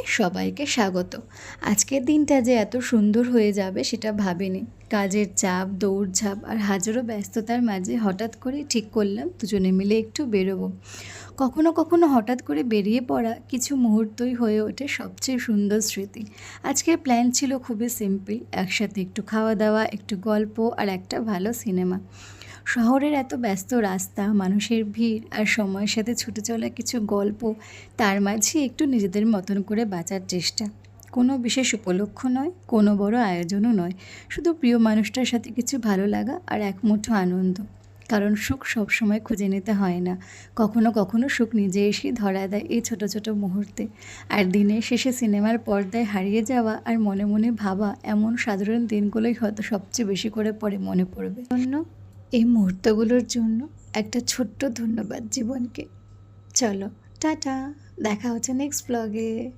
সবাইকে স্বাগত। আজকের দিনটা যে এত সুন্দর হয়ে যাবে সেটা ভাবিনি। কাজের চাপ, দৌড়ঝাঁপ আর হাজারো ব্যস্ততার মাঝে হঠাৎ করে ঠিক করলাম দুজনে মিলে একটু বেরোবো। কখনো কখনো হঠাৎ করে বেরিয়ে পড়া কিছু মুহূর্তই হয়ে ওঠে সবচেয়ে সুন্দর স্মৃতি। আজকের প্ল্যান ছিল খুবই সিম্পল, একসাথে একটু খাওয়া দাওয়া, একটু গল্প আর একটা ভালো সিনেমা। শহরের এত ব্যস্ত রাস্তা, মানুষের ভিড় আর সময়ের সাথে ছুটে চলা কিছু গল্প, তার মাঝে একটু নিজেদের মতন করে বাঁচার চেষ্টা। কোনো বিশেষ উপলক্ষ নয়, কোনো বড় আয়োজনও নয়, শুধু প্রিয় মানুষটার সাথে কিছু ভালো লাগা আর এক মুঠো আনন্দ। কারণ সুখ সবসময় খুঁজে নিতে হয় না, কখনো কখনো সুখ নিজে এসেই ধরা দেয় এই ছোট ছোট মুহূর্তে। আর দিনের শেষে সিনেমার পর্দায় হারিয়ে যাওয়া আর মনে মনে ভাবা এমন সাধারণ দিনগুলোই হয়তো সবচেয়ে বেশি করে পরে মনে পড়বে। এই মুহূর্তগুলোর জন্য একটা ছোট্ট ধন্যবাদ জীবনকে। চলো, টাটা, দেখা হচ্ছে নেক্সট ব্লগে।